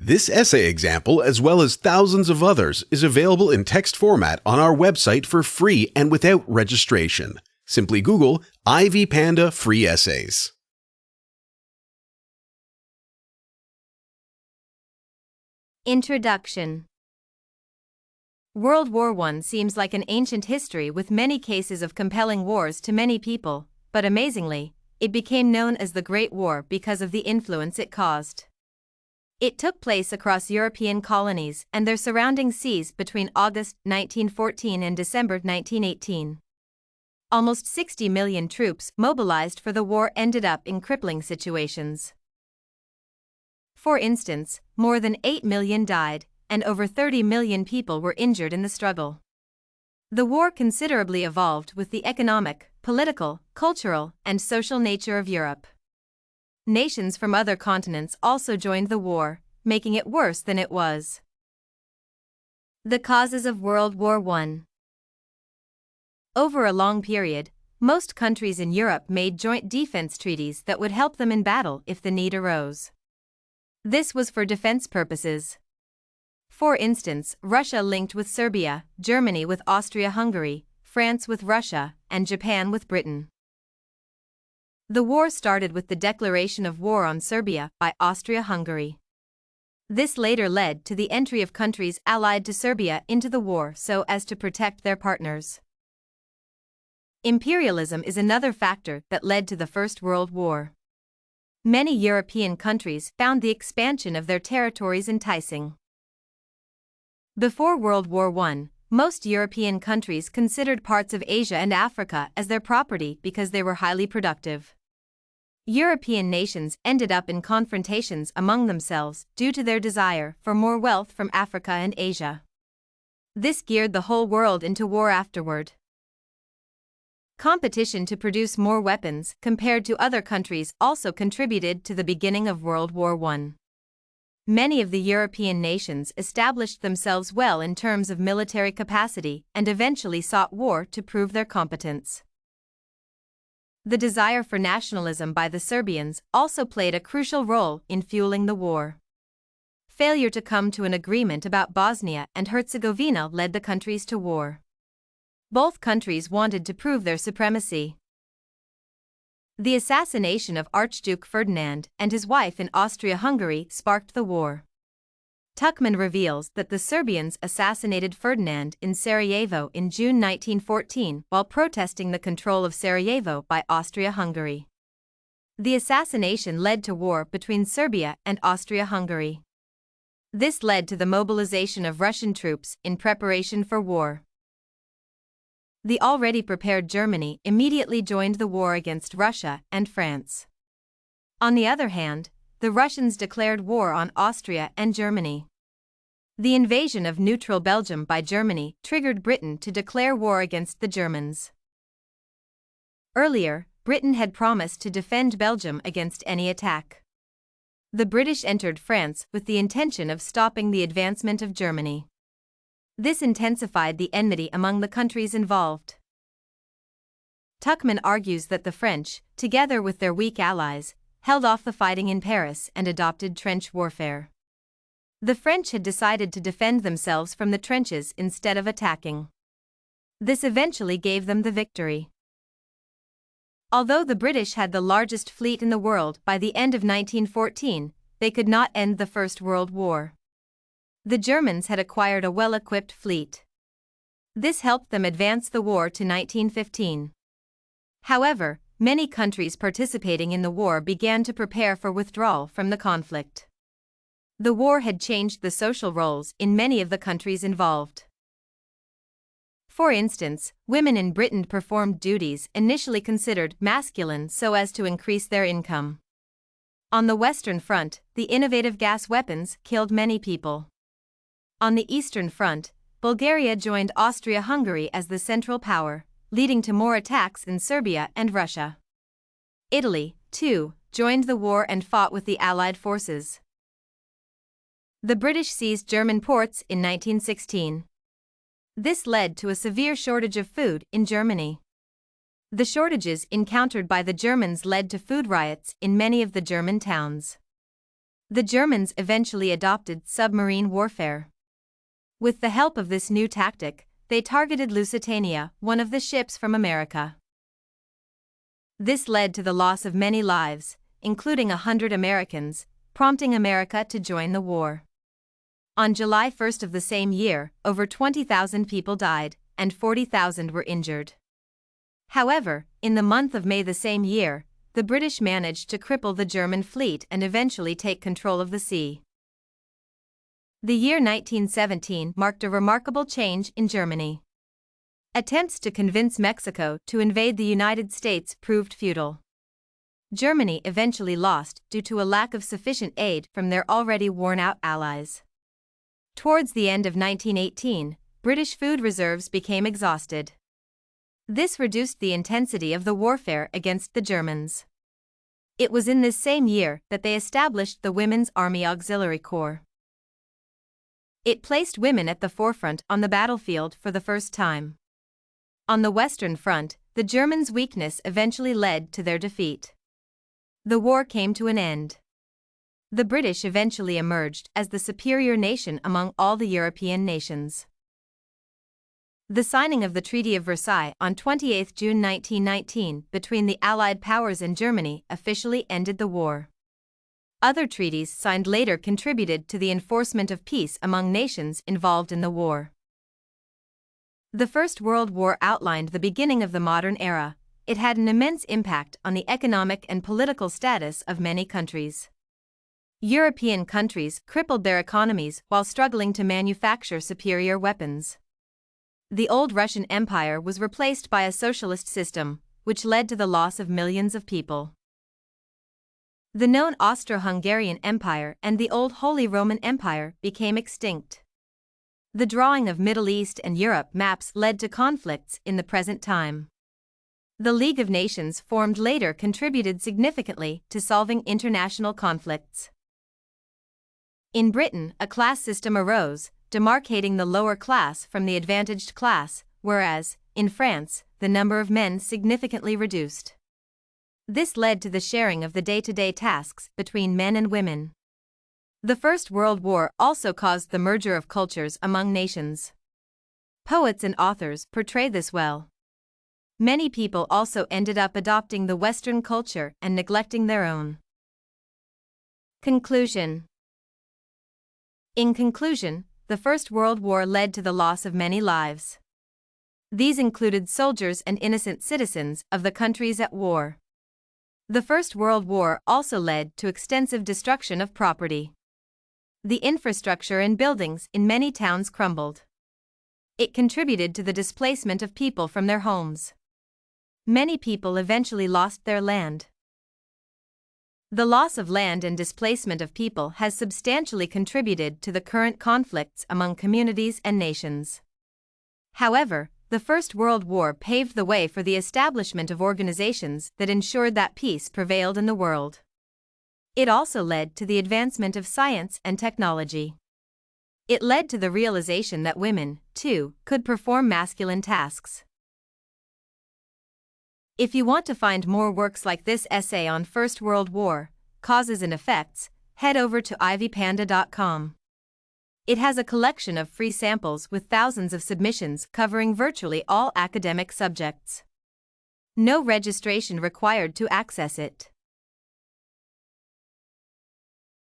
This essay example, as well as thousands of others, is available in text format on our website for free and without registration. Simply Google Ivy Panda Free Essays. Introduction. World War I seems like an ancient history with many cases of compelling wars to many people, but amazingly, it became known as the Great War because of the influence it caused. It took place across European colonies and their surrounding seas between August 1914 and December 1918. Almost 60 million troops mobilized for the war ended up in crippling situations. For instance, more than 8 million died, and over 30 million people were injured in the struggle. The war considerably evolved with the economic, political, cultural, and social nature of Europe. Nations from other continents also joined the war, making it worse than it was. The causes of World War I. Over a long period, most countries in Europe made joint defense treaties that would help them in battle if the need arose. This was for defense purposes. For instance, Russia linked with Serbia, Germany with Austria-Hungary, France with Russia, and Japan with Britain. The war started with the declaration of war on Serbia by Austria-Hungary. This later led to the entry of countries allied to Serbia into the war so as to protect their partners. Imperialism is another factor that led to the First World War. Many European countries found the expansion of their territories enticing. Before World War I, most European countries considered parts of Asia and Africa as their property because they were highly productive. European nations ended up in confrontations among themselves due to their desire for more wealth from Africa and Asia. This geared the whole world into war afterward. Competition to produce more weapons compared to other countries also contributed to the beginning of World War I. Many of the European nations established themselves well in terms of military capacity and eventually sought war to prove their competence. The desire for nationalism by the Serbians also played a crucial role in fueling the war. Failure to come to an agreement about Bosnia and Herzegovina led the countries to war. Both countries wanted to prove their supremacy. The assassination of Archduke Ferdinand and his wife in Austria-Hungary sparked the war. Tuchman reveals that the Serbians assassinated Ferdinand in Sarajevo in June 1914 while protesting the control of Sarajevo by Austria-Hungary. The assassination led to war between Serbia and Austria-Hungary. This led to the mobilization of Russian troops in preparation for war. The already prepared Germany immediately joined the war against Russia and France. On the other hand, the Russians declared war on Austria and Germany. The invasion of neutral Belgium by Germany triggered Britain to declare war against the Germans. Earlier, Britain had promised to defend Belgium against any attack. The British entered France with the intention of stopping the advancement of Germany. This intensified the enmity among the countries involved. Tuchman argues that the French, together with their weak allies, held off the fighting in Paris and adopted trench warfare. The French had decided to defend themselves from the trenches instead of attacking. This eventually gave them the victory. Although the British had the largest fleet in the world by the end of 1914, they could not end the First World War. The Germans had acquired a well-equipped fleet. This helped them advance the war to 1915. However, many countries participating in the war began to prepare for withdrawal from the conflict. The war had changed the social roles in many of the countries involved. For instance, women in Britain performed duties initially considered masculine so as to increase their income. On the Western Front, the innovative gas weapons killed many people. On the Eastern Front, Bulgaria joined Austria-Hungary as the central power, leading to more attacks in Serbia and Russia. Italy, too, joined the war and fought with the Allied forces. The British seized German ports in 1916. This led to a severe shortage of food in Germany. The shortages encountered by the Germans led to food riots in many of the German towns. The Germans eventually adopted submarine warfare. With the help of this new tactic, they targeted Lusitania, one of the ships from America. This led to the loss of many lives, including 100 Americans, prompting America to join the war. On July 1 of the same year, over 20,000 people died, and 40,000 were injured. However, in the month of May the same year, the British managed to cripple the German fleet and eventually take control of the sea. The year 1917 marked a remarkable change in Germany. Attempts to convince Mexico to invade the United States proved futile. Germany eventually lost due to a lack of sufficient aid from their already worn-out allies. Towards the end of 1918, British food reserves became exhausted. This reduced the intensity of the warfare against the Germans. It was in this same year that they established the Women's Army Auxiliary Corps. It placed women at the forefront on the battlefield for the first time. On the Western Front, the Germans' weakness eventually led to their defeat. The war came to an end. The British eventually emerged as the superior nation among all the European nations. The signing of the Treaty of Versailles on 28 June 1919 between the Allied powers and Germany officially ended the war. Other treaties signed later contributed to the enforcement of peace among nations involved in the war. The First World War outlined the beginning of the modern era. It had an immense impact on the economic and political status of many countries. European countries crippled their economies while struggling to manufacture superior weapons. The old Russian Empire was replaced by a socialist system, which led to the loss of millions of people. The known Austro-Hungarian Empire and the old Holy Roman Empire became extinct. The drawing of Middle East and Europe maps led to conflicts in the present time. The League of Nations formed later contributed significantly to solving international conflicts. In Britain, a class system arose, demarcating the lower class from the advantaged class, whereas, in France, the number of men significantly reduced. This led to the sharing of the day-to-day tasks between men and women. The First World War also caused the merger of cultures among nations. Poets and authors portray this well. Many people also ended up adopting the Western culture and neglecting their own. Conclusion. In conclusion, the First World War led to the loss of many lives. These included soldiers and innocent citizens of the countries at war. The First World War also led to extensive destruction of property. The infrastructure and buildings in many towns crumbled. It contributed to the displacement of people from their homes. Many people eventually lost their land. The loss of land and displacement of people has substantially contributed to the current conflicts among communities and nations. However, the First World War paved the way for the establishment of organizations that ensured that peace prevailed in the world. It also led to the advancement of science and technology. It led to the realization that women, too, could perform masculine tasks. If you want to find more works like this essay on First World War, causes and effects, head over to ivypanda.com. It has a collection of free samples with thousands of submissions covering virtually all academic subjects. No registration required to access it.